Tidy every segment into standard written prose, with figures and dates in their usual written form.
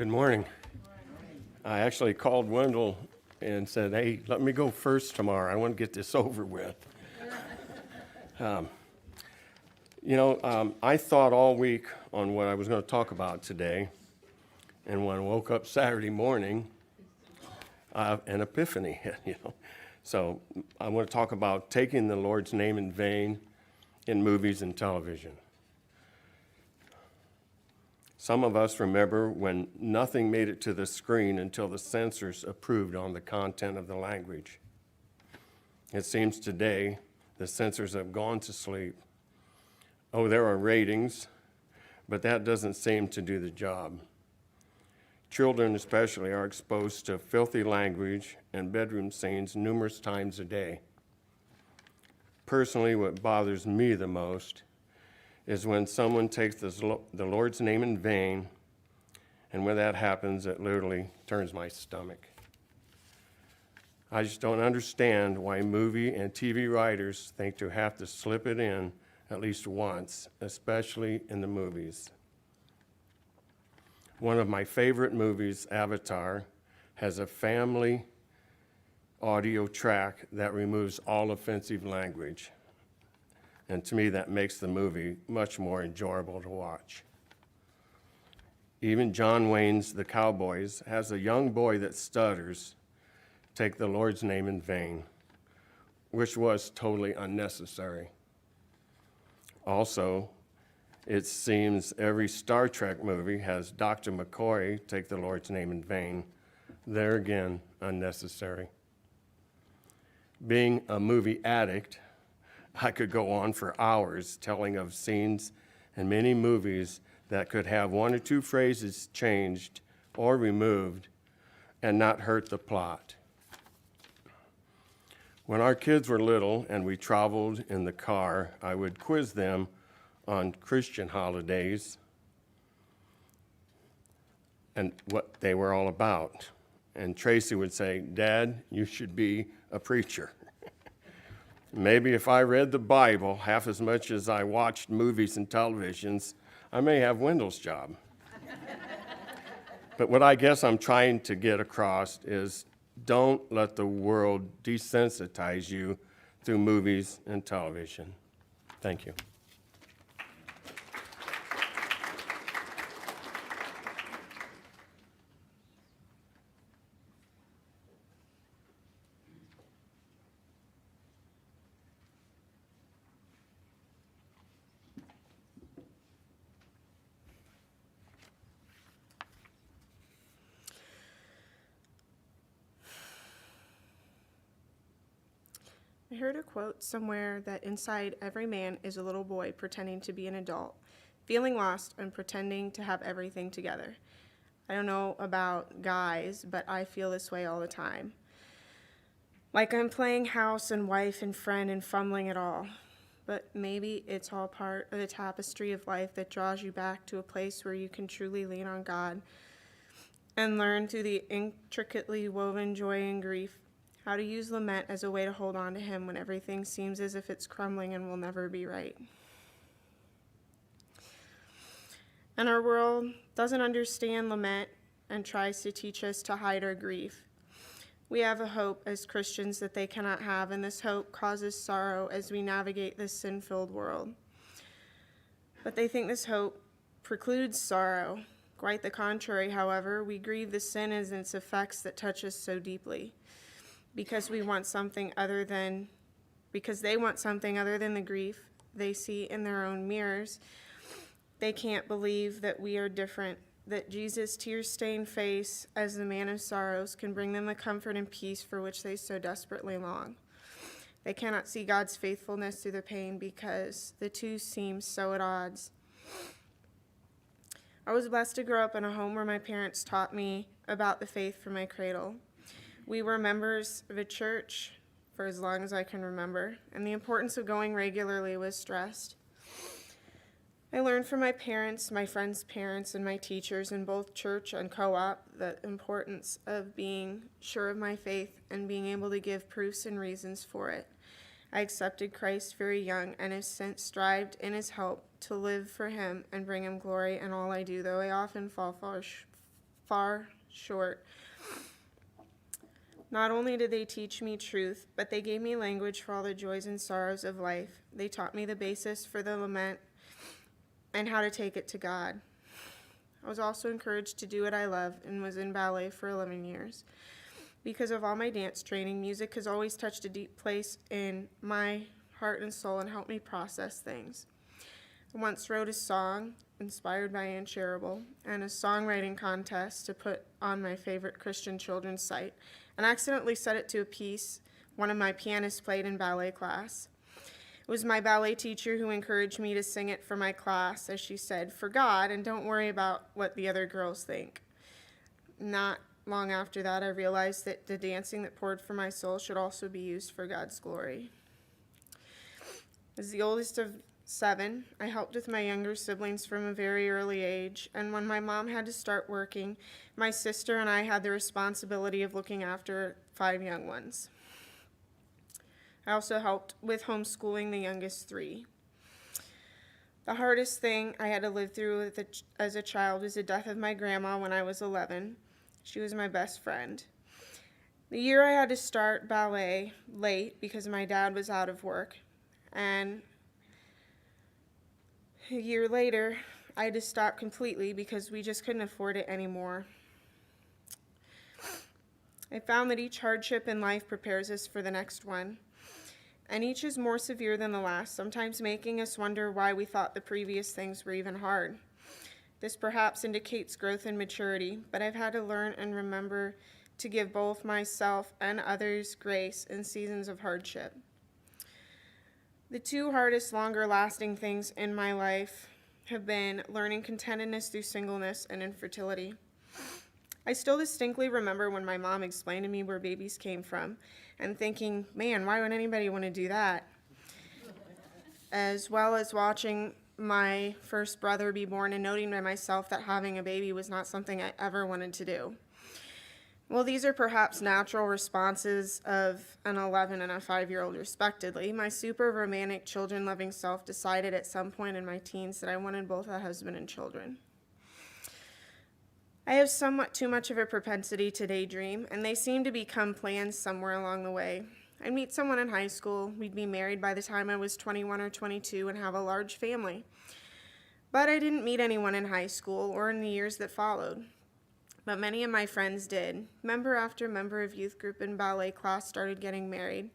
Good morning. I actually called Wendell and said, hey, let me go first tomorrow. I want to get this over with. I thought all week on what I was going to talk about today. And when I woke up Saturday morning, an epiphany hit. So I want to talk about taking the Lord's name in vain in movies and television. Some of us remember when nothing made it to the screen until the censors approved on the content of the language. It seems today the censors have gone to sleep. Oh, there are ratings, but that doesn't seem to do the job. Children especially are exposed to filthy language and bedroom scenes numerous times a day. Personally, what bothers me the most is when someone takes the Lord's name in vain, and when that happens, it literally turns my stomach. I just don't understand why movie and TV writers think to have to slip it in at least once, especially in the movies. One of my favorite movies, Avatar, has a family audio track that removes all offensive language. And to me, that makes the movie much more enjoyable to watch. Even John Wayne's The Cowboys has a young boy that stutters take the Lord's name in vain, which was totally unnecessary. Also, it seems every Star Trek movie has Dr. McCoy take the Lord's name in vain. There again, unnecessary. Being a movie addict, I could go on for hours telling of scenes in many movies that could have one or two phrases changed or removed and not hurt the plot. When our kids were little and we traveled in the car, I would quiz them on Christian holidays and what they were all about. And Tracy would say, "Dad, you should be a preacher." Maybe if I read the Bible half as much as I watched movies and televisions, I may have Wendell's job. But what I guess I'm trying to get across is don't let the world desensitize you through movies and television. Thank you. I heard a quote somewhere that inside every man is a little boy pretending to be an adult, feeling lost and pretending to have everything together. I don't know about guys, but I feel this way all the time. Like I'm playing house and wife and friend and fumbling it all. But maybe it's all part of the tapestry of life that draws you back to a place where you can truly lean on God and learn through the intricately woven joy and grief how to use lament as a way to hold on to Him when everything seems as if it's crumbling and will never be right. And our world doesn't understand lament and tries to teach us to hide our grief. We have a hope as Christians that they cannot have, and this hope causes sorrow as we navigate this sin-filled world. But they think this hope precludes sorrow. Quite the contrary, however, we grieve the sin and its effects that touch us so deeply. Because they want something other than the grief they see in their own mirrors. They can't believe that we are different, that Jesus' tear-stained face as the man of sorrows can bring them the comfort and peace for which they so desperately long. They cannot see God's faithfulness through the pain because the two seem so at odds. I was blessed to grow up in a home where my parents taught me about the faith from my cradle. We were members of a church for as long as I can remember, and the importance of going regularly was stressed. I learned from my parents, my friends' parents, and my teachers in both church and co-op the importance of being sure of my faith and being able to give proofs and reasons for it. I accepted Christ very young and have since strived in His help to live for Him and bring Him glory in all I do, though I often fall far short. Not only did they teach me truth, but they gave me language for all the joys and sorrows of life. They taught me the basis for the lament and how to take it to God. I was also encouraged to do what I love and was in ballet for 11 years. Because of all my dance training, music has always touched a deep place in my heart and soul and helped me process things. I once wrote a song inspired by Ann Cherable and a songwriting contest to put on my favorite Christian children's site, and accidentally set it to a piece one of my pianists played in ballet class. It was my ballet teacher who encouraged me to sing it for my class, as she said, for God, and don't worry about what the other girls think. Not long after that, I realized that the dancing that poured from my soul should also be used for God's glory. As the oldest of 7, I helped with my younger siblings from a very early age, and when my mom had to start working, my sister and I had the responsibility of looking after 5 young ones. I also helped with homeschooling the youngest 3. The hardest thing I had to live through as a child was the death of my grandma when I was 11. She was my best friend. The year I had to start ballet late because my dad was out of work, and a year later, I had to stop completely because we just couldn't afford it anymore. I found that each hardship in life prepares us for the next one, and each is more severe than the last, sometimes making us wonder why we thought the previous things were even hard. This perhaps indicates growth and maturity, but I've had to learn and remember to give both myself and others grace in seasons of hardship. The 2 hardest, longer-lasting things in my life have been learning contentedness through singleness and infertility. I still distinctly remember when my mom explained to me where babies came from and thinking, man, why would anybody want to do that? As well as watching my first brother be born and noting to myself that having a baby was not something I ever wanted to do. Well, these are perhaps natural responses of an 11 and a 5-year-old respectively. My super romantic, children-loving self decided at some point in my teens that I wanted both a husband and children. I have somewhat too much of a propensity to daydream, and they seem to become plans somewhere along the way. I'd meet someone in high school, we'd be married by the time I was 21 or 22 and have a large family. But I didn't meet anyone in high school or in the years that followed. But many of my friends did. Member after member of youth group and ballet class started getting married.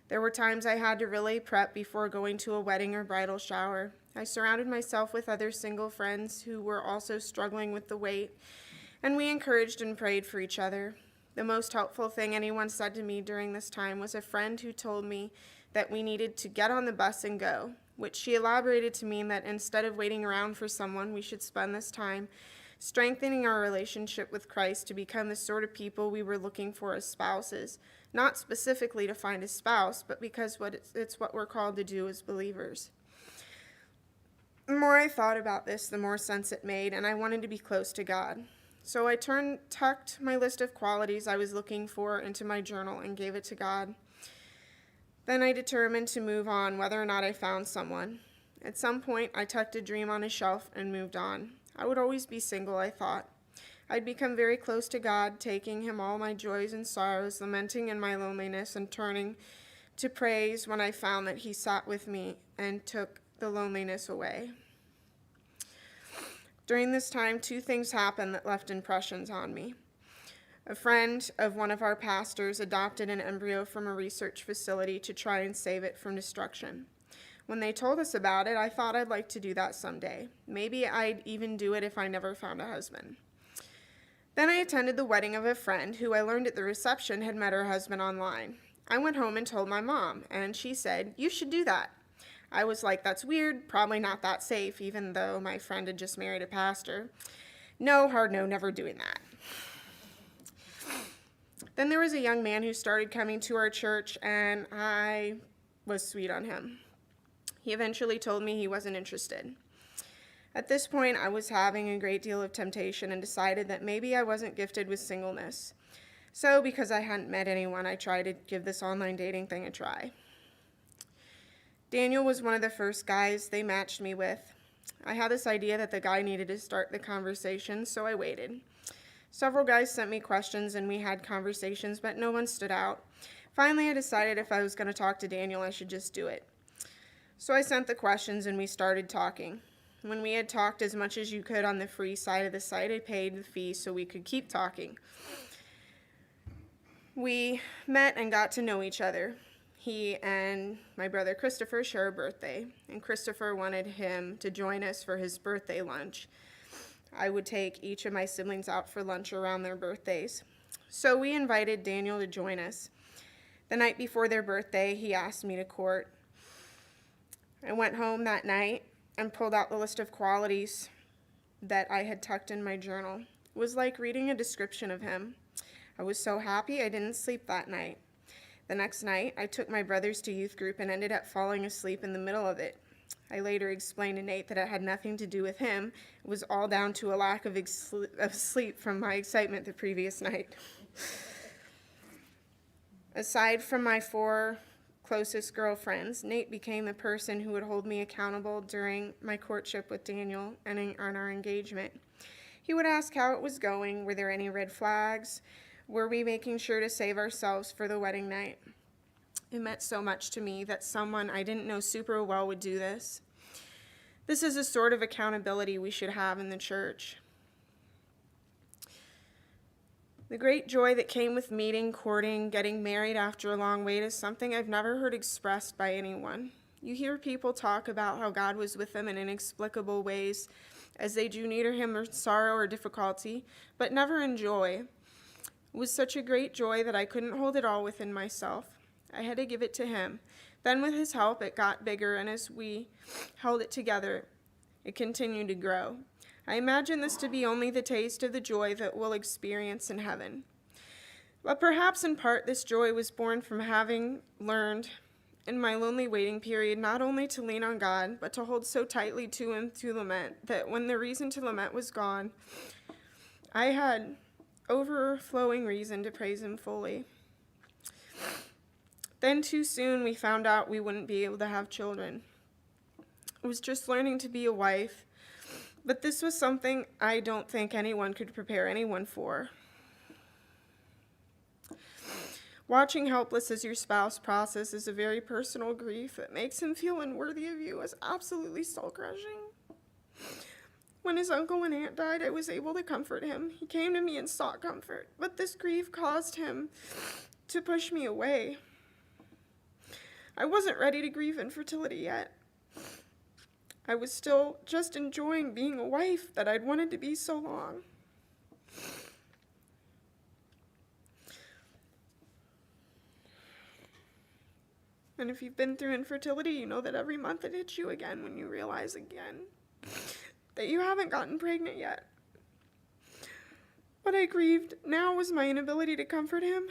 There were times I had to really prep before going to a wedding or bridal shower. I surrounded myself with other single friends who were also struggling with the weight, and we encouraged and prayed for each other. The most helpful thing anyone said to me during this time was a friend who told me that we needed to get on the bus and go, which she elaborated to mean that instead of waiting around for someone, we should spend this time strengthening our relationship with Christ to become the sort of people we were looking for as spouses, not specifically to find a spouse, but because it's what we're called to do as believers. The more I thought about this, the more sense it made, and I wanted to be close to God. So I tucked my list of qualities I was looking for into my journal and gave it to God. Then I determined to move on whether or not I found someone. At some point, I tucked a dream on a shelf and moved on. I would always be single, I thought. I'd become very close to God, taking him all my joys and sorrows, lamenting in my loneliness, and turning to praise when I found that he sat with me and took the loneliness away. During this time, 2 things happened that left impressions on me. A friend of one of our pastors adopted an embryo from a research facility to try and save it from destruction. When they told us about it, I thought I'd like to do that someday. Maybe I'd even do it if I never found a husband. Then I attended the wedding of a friend who I learned at the reception had met her husband online. I went home and told my mom, and she said, "You should do that." I was like, that's weird, probably not that safe, even though my friend had just married a pastor. No, hard no, never doing that. Then there was a young man who started coming to our church, and I was sweet on him. He eventually told me he wasn't interested. At this point, I was having a great deal of temptation and decided that maybe I wasn't gifted with singleness. So, because I hadn't met anyone, I tried to give this online dating thing a try. Daniel was one of the first guys they matched me with. I had this idea that the guy needed to start the conversation, so I waited. Several guys sent me questions and we had conversations, but no one stood out. Finally, I decided if I was going to talk to Daniel, I should just do it. So I sent the questions and we started talking. When we had talked as much as you could on the free side of the site, I paid the fee so we could keep talking. We met and got to know each other. He and my brother Christopher share a birthday, and Christopher wanted him to join us for his birthday lunch. I would take each of my siblings out for lunch around their birthdays. So we invited Daniel to join us. The night before their birthday, he asked me to court. I went home that night and pulled out the list of qualities that I had tucked in my journal. It was like reading a description of him. I was so happy I didn't sleep that night. The next night, I took my brothers to youth group and ended up falling asleep in the middle of it. I later explained to Nate that it had nothing to do with him. It was all down to a lack of sleep from my excitement the previous night. Aside from my 4 closest girlfriends, Nate became the person who would hold me accountable during my courtship with Daniel and on our engagement. He would ask how it was going, were there any red flags, were we making sure to save ourselves for the wedding night. It meant so much to me that someone I didn't know super well would do this. This is a sort of accountability we should have in the church. The great joy that came with meeting, courting, getting married after a long wait is something I've never heard expressed by anyone. You hear people talk about how God was with them in inexplicable ways as they drew near to him in sorrow or difficulty, but never in joy. It was such a great joy that I couldn't hold it all within myself. I had to give it to him. Then with his help, it got bigger, and as we held it together, it continued to grow. I imagine this to be only the taste of the joy that we'll experience in heaven. But perhaps in part this joy was born from having learned in my lonely waiting period not only to lean on God, but to hold so tightly to him through lament that when the reason to lament was gone, I had overflowing reason to praise him fully. Then too soon we found out we wouldn't be able to have children. I was just learning to be a wife, but this was something I don't think anyone could prepare anyone for. Watching helpless as your spouse processes a very personal grief that makes him feel unworthy of you is absolutely soul-crushing. When his uncle and aunt died, I was able to comfort him. He came to me and sought comfort, but this grief caused him to push me away. I wasn't ready to grieve infertility yet. I was still just enjoying being a wife that I'd wanted to be so long. And if you've been through infertility, you know that every month it hits you again when you realize again that you haven't gotten pregnant yet. What I grieved now was my inability to comfort him,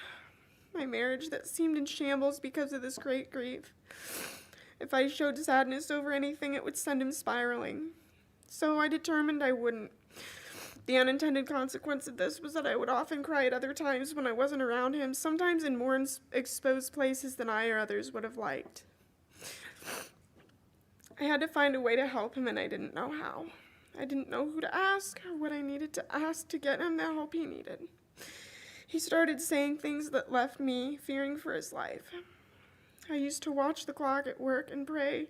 my marriage that seemed in shambles because of this great grief. If I showed sadness over anything, it would send him spiraling. So I determined I wouldn't. The unintended consequence of this was that I would often cry at other times when I wasn't around him, sometimes in more exposed places than I or others would have liked. I had to find a way to help him, and I didn't know how. I didn't know who to ask or what I needed to ask to get him the help he needed. He started saying things that left me fearing for his life. I used to watch the clock at work and pray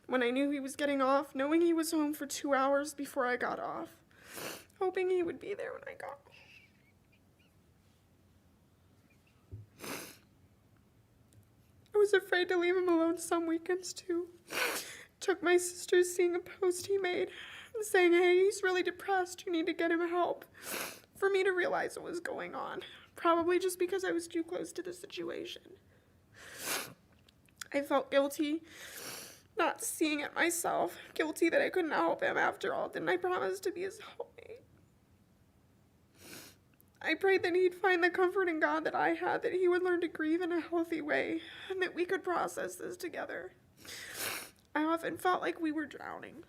when I knew he was getting off, knowing he was home for 2 hours before I got off, hoping he would be there when I got off. I was afraid to leave him alone some weekends too. Took my sister seeing a post he made and saying, "Hey, he's really depressed, you need to get him help," for me to realize what was going on, probably just because I was too close to the situation. I felt guilty not seeing it myself, guilty that I couldn't help him. After all, didn't I promise to be his helpmate? I prayed that he'd find the comfort in God that I had, that he would learn to grieve in a healthy way, and that we could process this together. I often felt like we were drowning.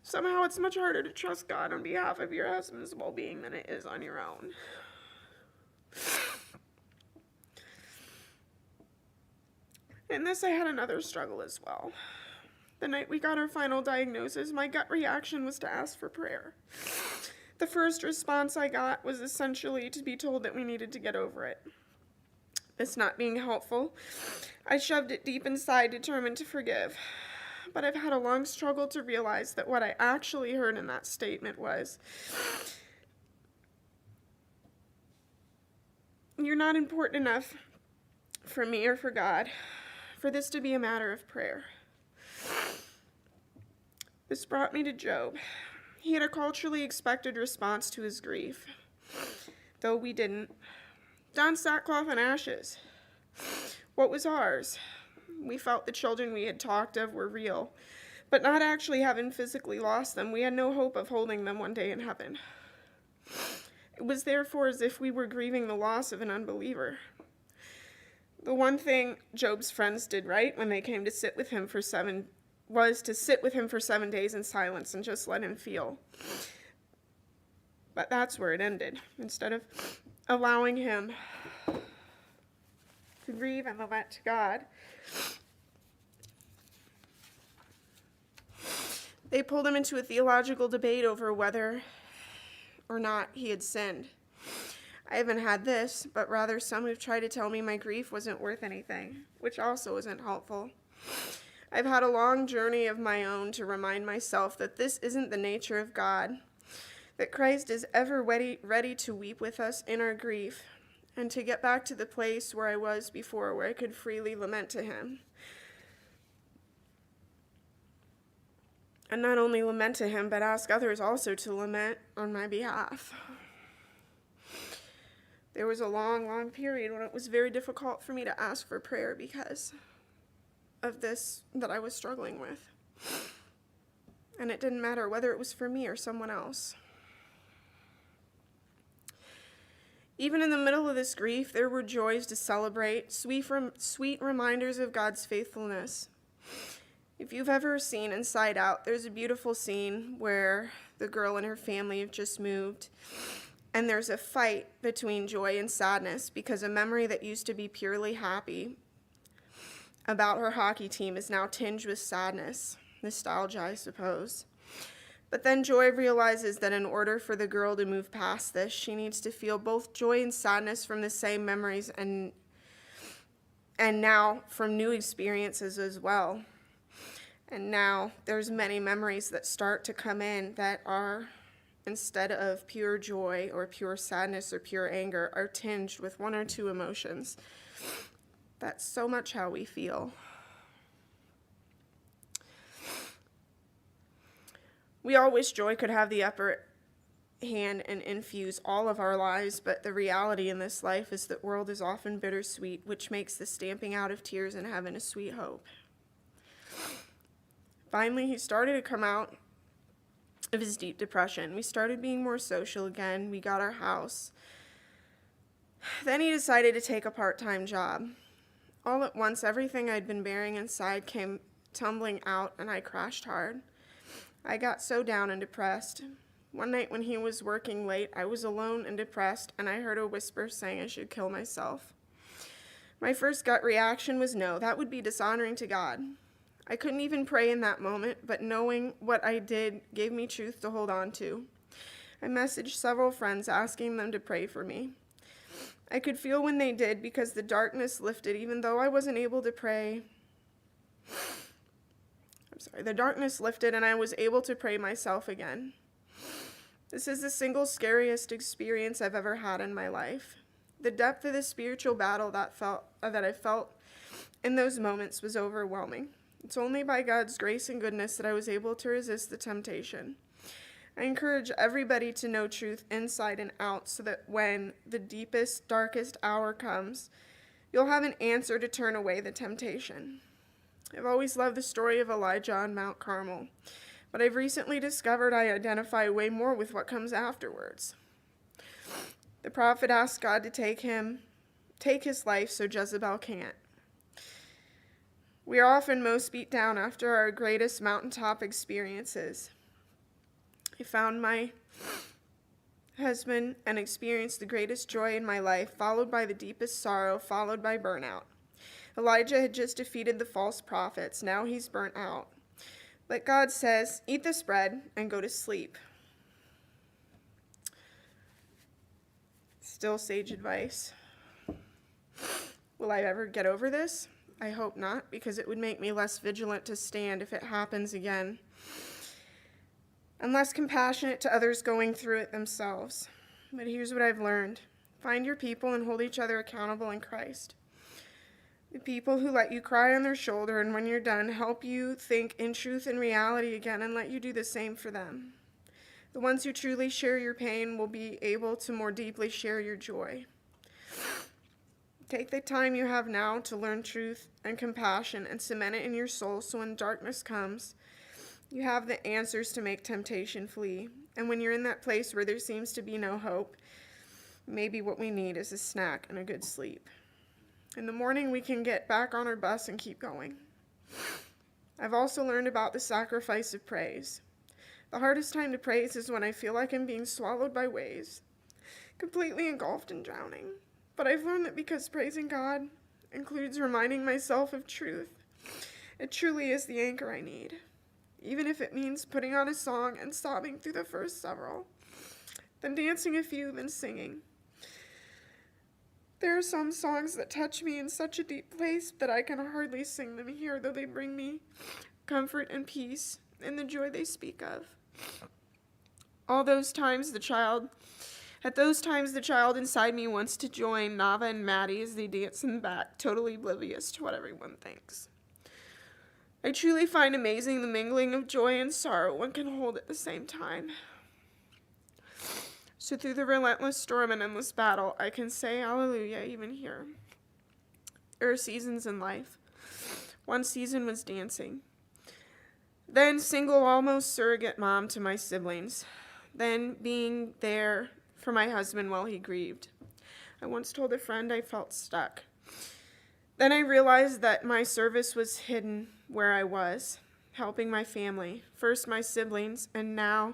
Somehow it's much harder to trust God on behalf of your husband's well-being than it is on your own. In this, I had another struggle as well. The night we got our final diagnosis, my gut reaction was to ask for prayer. The first response I got was essentially to be told that we needed to get over it. This not being helpful, I shoved it deep inside, determined to forgive. But I've had a long struggle to realize that what I actually heard in that statement was, "You're not important enough for me or for God for this to be a matter of prayer." This brought me to Job. He had a culturally expected response to his grief, though we didn't. Don sackcloth and ashes. What was ours? We felt the children we had talked of were real, but not actually having physically lost them, we had no hope of holding them one day in heaven. It was therefore as if we were grieving the loss of an unbeliever. The one thing Job's friends did right when they came to sit with him for 7 days in silence and just let him feel. But that's where it ended. Instead of allowing him to grieve and lament to God, they pulled him into a theological debate over whether or not he had sinned. I haven't had this, but rather some who've tried to tell me my grief wasn't worth anything, which also isn't helpful. I've had a long journey of my own to remind myself that this isn't the nature of God, that Christ is ever ready to weep with us in our grief, and to get back to the place where I was before, where I could freely lament to him. And not only lament to him, but ask others also to lament on my behalf. There was a long, long period when it was very difficult for me to ask for prayer because of this that I was struggling with. And it didn't matter whether it was for me or someone else. Even in the middle of this grief, there were joys to celebrate, sweet reminders of God's faithfulness. If you've ever seen Inside Out, there's a beautiful scene where the girl and her family have just moved, and there's a fight between joy and sadness because a memory that used to be purely happy about her hockey team is now tinged with sadness, nostalgia, I suppose. But then Joy realizes that in order for the girl to move past this, she needs to feel both joy and sadness from the same memories and now from new experiences as well. And now there's many memories that start to come in that are, instead of pure joy or pure sadness or pure anger, are tinged with one or two emotions. That's so much how we feel. We all wish joy could have the upper hand and infuse all of our lives, but the reality in this life is that the world is often bittersweet, which makes the stamping out of tears in heaven a sweet hope. Finally, he started to come out of his deep depression. We started being more social again. We got our house. Then he decided to take a part-time job. All at once, everything I'd been bearing inside came tumbling out, and I crashed hard. I got so down and depressed. One night when he was working late, I was alone and depressed, and I heard a whisper saying I should kill myself. My first gut reaction was no, that would be dishonoring to God. I couldn't even pray in that moment, but knowing what I did gave me truth to hold on to. I messaged several friends asking them to pray for me. I could feel when they did because the darkness lifted, even though I wasn't able to pray. The darkness lifted and I was able to pray myself again. This is the single scariest experience I've ever had in my life. The depth of the spiritual battle that I felt in those moments was overwhelming. It's only by God's grace and goodness that I was able to resist the temptation. I encourage everybody to know truth inside and out so that when the deepest, darkest hour comes, you'll have an answer to turn away the temptation. I've always loved the story of Elijah on Mount Carmel, but I've recently discovered I identify way more with what comes afterwards. The prophet asked God to take his life so Jezebel can't. We are often most beat down after our greatest mountaintop experiences. I found my husband and experienced the greatest joy in my life, followed by the deepest sorrow, followed by burnout. Elijah had just defeated the false prophets. Now he's burnt out. But God says, eat this bread and go to sleep. Still sage advice. Will I ever get over this? I hope not, because it would make me less vigilant to stand if it happens again, and less compassionate to others going through it themselves. But here's what I've learned. Find your people and hold each other accountable in Christ. The people who let you cry on their shoulder and when you're done help you think in truth and reality again and let you do the same for them. The ones who truly share your pain will be able to more deeply share your joy. Take the time you have now to learn truth and compassion and cement it in your soul so when darkness comes, you have the answers to make temptation flee. And when you're in that place where there seems to be no hope, maybe what we need is a snack and a good sleep. In the morning, we can get back on our bus and keep going. I've also learned about the sacrifice of praise. The hardest time to praise is when I feel like I'm being swallowed by waves, completely engulfed and drowning. But I've learned that because praising God includes reminding myself of truth, it truly is the anchor I need, even if it means putting on a song and sobbing through the first several, then dancing a few, then singing. There are some songs that touch me in such a deep place that I can hardly sing them here, though they bring me comfort and peace and the joy they speak of. At those times, the child inside me wants to join Nava and Maddie as they dance in the back, totally oblivious to what everyone thinks. I truly find amazing the mingling of joy and sorrow one can hold at the same time. So through the relentless storm and endless battle, I can say hallelujah even here. There are seasons in life. One season was dancing. Then single, almost surrogate mom to my siblings. Then being there for my husband while he grieved. I once told a friend I felt stuck. Then I realized that my service was hidden where I was, helping my family, first my siblings, and now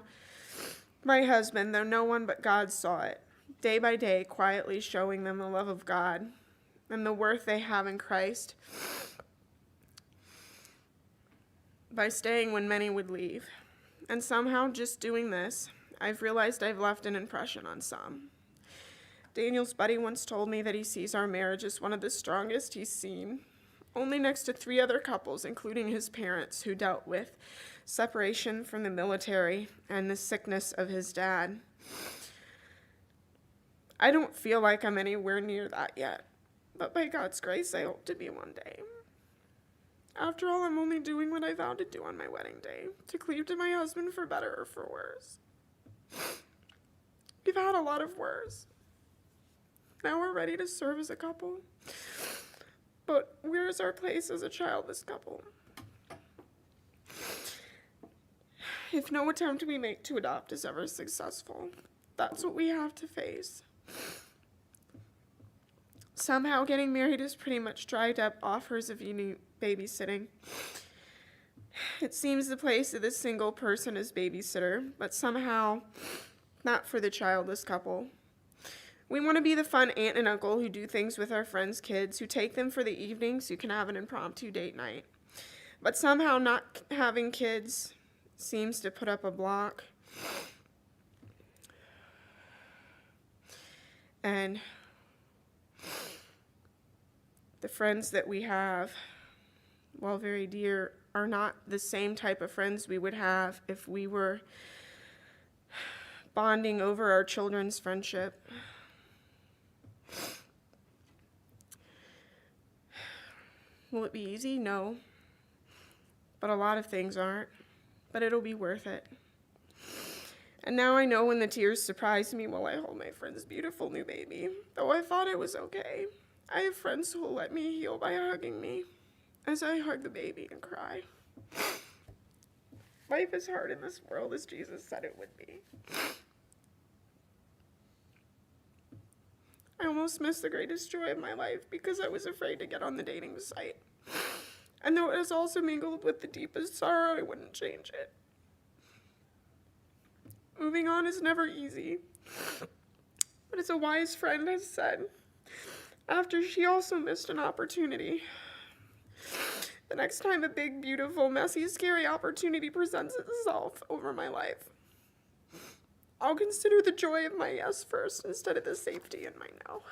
my husband, though no one but God saw it, day by day, quietly showing them the love of God and the worth they have in Christ by staying when many would leave. And somehow, just doing this, I've realized I've left an impression on some. Daniel's buddy once told me that he sees our marriage as one of the strongest he's seen, only next to 3 other couples, including his parents, who dealt with separation from the military and the sickness of his dad. I don't feel like I'm anywhere near that yet, but by God's grace, I hope to be one day. After all, I'm only doing what I vowed to do on my wedding day, to cleave to my husband for better or for worse. We've had a lot of worse. Now we're ready to serve as a couple. But where's our place as a childless couple? If no attempt we make to adopt is ever successful, that's what we have to face. Somehow getting married has pretty much dried up offers of unique babysitting. It seems the place of the single person is babysitter, but somehow not for the childless couple. We want to be the fun aunt and uncle who do things with our friends' kids, who take them for the evening so you can have an impromptu date night. But somehow not having kids seems to put up a block. And the friends that we have, while very dear, are not the same type of friends we would have if we were bonding over our children's friendship. Will it be easy? No. But a lot of things aren't. But it'll be worth it. And now I know when the tears surprise me while I hold my friend's beautiful new baby, though I thought it was okay. I have friends who will let me heal by hugging me as I hug the baby and cry. Life is hard in this world as Jesus said it would be. I almost missed the greatest joy of my life because I was afraid to get on the dating site. And though it has also mingled with the deepest sorrow, I wouldn't change it. Moving on is never easy. But as a wise friend has said, after she also missed an opportunity, the next time a big, beautiful, messy, scary opportunity presents itself over my life, I'll consider the joy of my yes first instead of the safety in my no.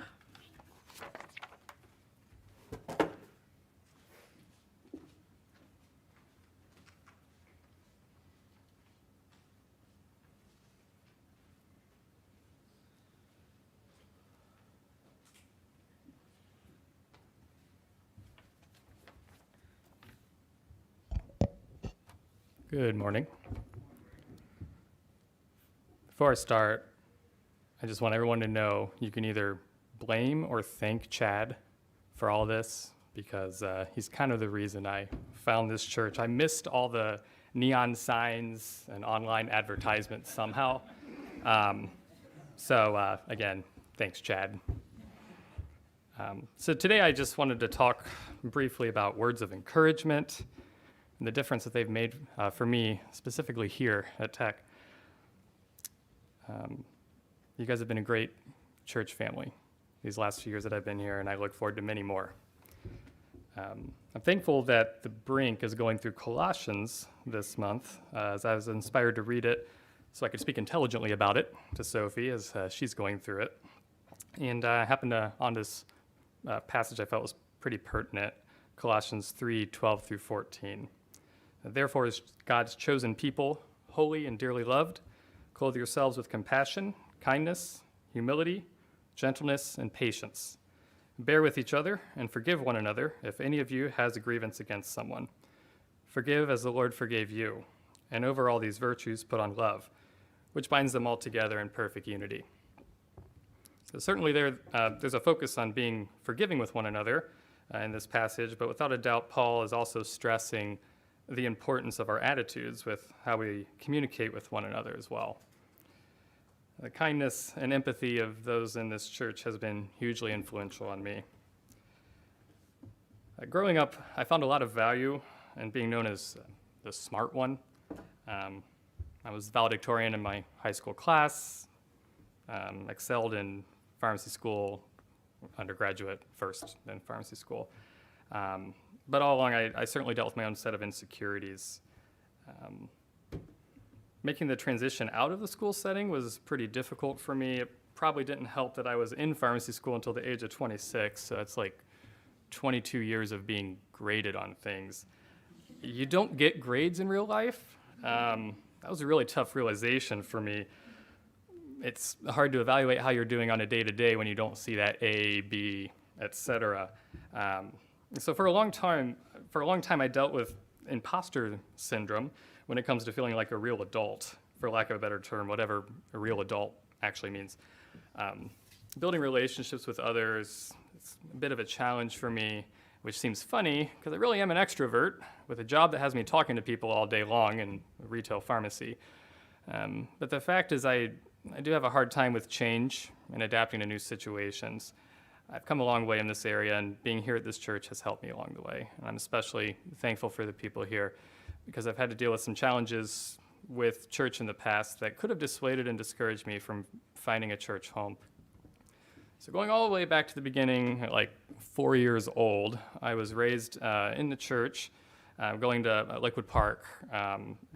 Good morning. Before I start, I just want everyone to know you can either blame or thank Chad for all this because he's kind of the reason I found this church. I missed all the neon signs and online advertisements somehow. Again, thanks, Chad. So today I just wanted to talk briefly about words of encouragement and the difference that they've made for me, specifically here at Tech. You guys have been a great church family these last few years that I've been here, and I look forward to many more. I'm thankful that the Brink is going through Colossians this month, as I was inspired to read it so I could speak intelligently about it to Sophie as she's going through it. And I happened on this passage I felt was pretty pertinent, Colossians 3:12 through 14. Therefore, as God's chosen people, holy and dearly loved, clothe yourselves with compassion, kindness, humility, gentleness, and patience. Bear with each other and forgive one another if any of you has a grievance against someone. Forgive as the Lord forgave you. And over all these virtues, put on love, which binds them all together in perfect unity. So certainly there's a focus on being forgiving with one another in this passage, but without a doubt, Paul is also stressing the importance of our attitudes with how we communicate with one another as well. The kindness and empathy of those in this church has been hugely influential on me. Growing up, I found a lot of value in being known as the smart one. I was valedictorian in my high school class, excelled in pharmacy school, undergraduate first, then pharmacy school. But all along, I certainly dealt with my own set of insecurities. Making the transition out of the school setting was pretty difficult for me. It probably didn't help that I was in pharmacy school until the age of 26, so it's like 22 years of being graded on things. You don't get grades in real life. That was a really tough realization for me. It's hard to evaluate how you're doing on a day-to-day when you don't see that A, B, etc. So for a long time, I dealt with imposter syndrome when it comes to feeling like a real adult, for lack of a better term, whatever a real adult actually means. Building relationships with others, it's a bit of a challenge for me, which seems funny because I really am an extrovert with a job that has me talking to people all day long in retail pharmacy. But the fact is I do have a hard time with change and adapting to new situations. I've come a long way in this area, and being here at this church has helped me along the way. And I'm especially thankful for the people here because I've had to deal with some challenges with church in the past that could have dissuaded and discouraged me from finding a church home. So going all the way back to the beginning, at like 4 years old, I was raised in the church, going to Lakewood Park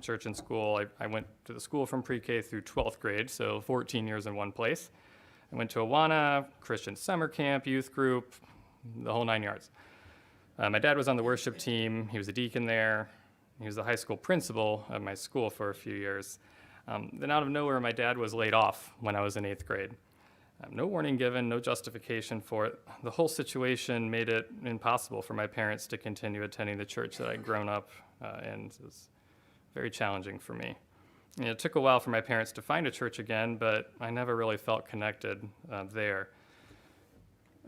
church and school. I went to the school from pre-K through 12th grade, so 14 years in one place. I went to Awana, Christian summer camp, youth group, the whole 9 yards. My dad was on the worship team. He was a deacon there. He was the high school principal at my school for a few years. Then out of nowhere, my dad was laid off when I was in 8th grade. No warning given, no justification for it. The whole situation made it impossible for my parents to continue attending the church that I'd grown up in. It was very challenging for me. And it took a while for my parents to find a church again, but I never really felt connected there.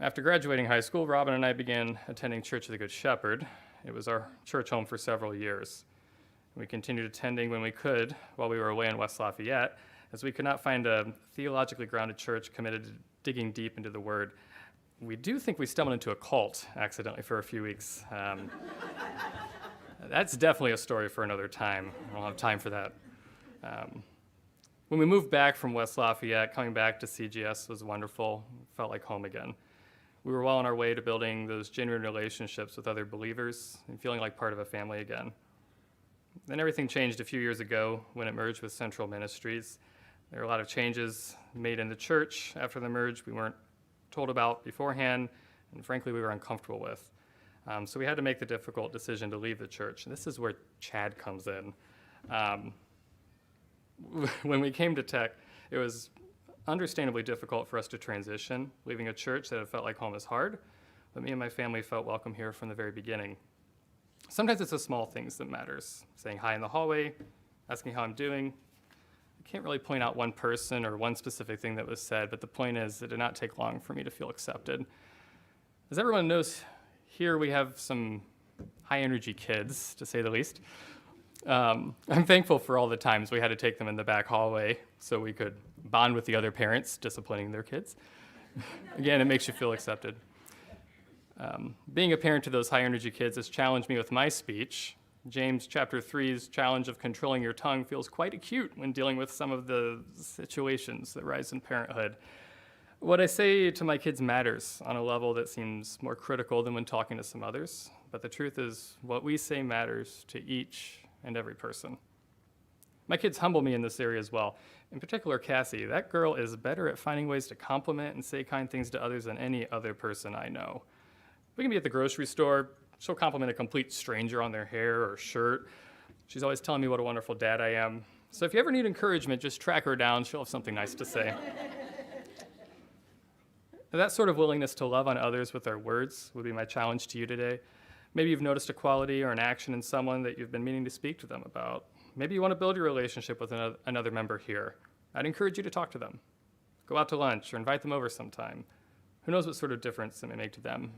After graduating high school, Robin and I began attending Church of the Good Shepherd. It was our church home for several years. We continued attending when we could while we were away in West Lafayette, as we could not find a theologically grounded church committed to digging deep into the Word. We do think we stumbled into a cult accidentally for a few weeks. That's definitely a story for another time. I don't have time for that. When we moved back from West Lafayette, coming back to CGS was wonderful. Felt like home again. We were well on our way to building those genuine relationships with other believers and feeling like part of a family again. Then everything changed a few years ago when it merged with Central Ministries. There were a lot of changes made in the church after the merge we weren't told about beforehand, and frankly, we were uncomfortable with. So we had to make the difficult decision to leave the church. And this is where Chad comes in. When we came to Tech, it was understandably difficult for us to transition. Leaving a church that had felt like home is hard, but me and my family felt welcome here from the very beginning. Sometimes it's the small things that matters. Saying hi in the hallway, asking how I'm doing. I can't really point out one person or one specific thing that was said, but the point is it did not take long for me to feel accepted. As everyone knows, here we have some high-energy kids, to say the least. I'm thankful for all the times we had to take them in the back hallway so we could bond with the other parents disciplining their kids. Again, it makes you feel accepted. Being a parent to those high-energy kids has challenged me with my speech. James chapter 3's challenge of controlling your tongue feels quite acute when dealing with some of the situations that rise in parenthood. What I say to my kids matters on a level that seems more critical than when talking to some others, but the truth is what we say matters to each and every person. My kids humble me in this area as well. In particular, Cassie. That girl is better at finding ways to compliment and say kind things to others than any other person I know. We can be at the grocery store. She'll compliment a complete stranger on their hair or shirt. She's always telling me what a wonderful dad I am. So if you ever need encouragement, just track her down. She'll have something nice to say. That sort of willingness to love on others with our words would be my challenge to you today. Maybe you've noticed a quality or an action in someone that you've been meaning to speak to them about. Maybe you want to build your relationship with another member here. I'd encourage you to talk to them. Go out to lunch or invite them over sometime. Who knows what sort of difference it may make to them.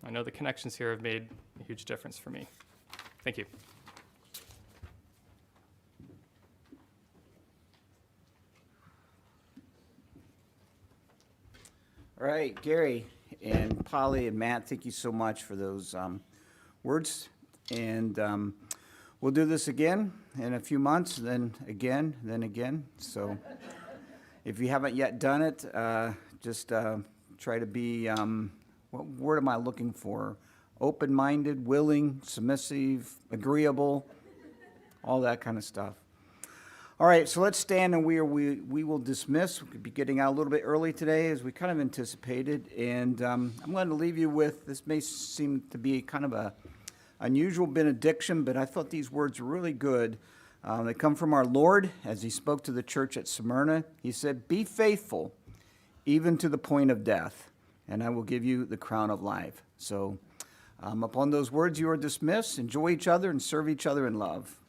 I know the connections here have made a huge difference for me. Thank you. All right, Gary and Polly and Matt, thank you so much for those words. And we'll do this again in a few months, then again. So if you haven't yet done it, just try to be, what word am I looking for? Open-minded, willing, submissive, agreeable, all that kind of stuff. All right, so let's stand and we will dismiss. We'll be getting out a little bit early today as we kind of anticipated. And I'm going to leave you with, this may seem to be kind of a unusual benediction, but I thought these words were really good. They come from our Lord as he spoke to the church at Smyrna. He said, "Be faithful even to the point of death, and I will give you the crown of life." So upon those words, you are dismissed. Enjoy each other and serve each other in love.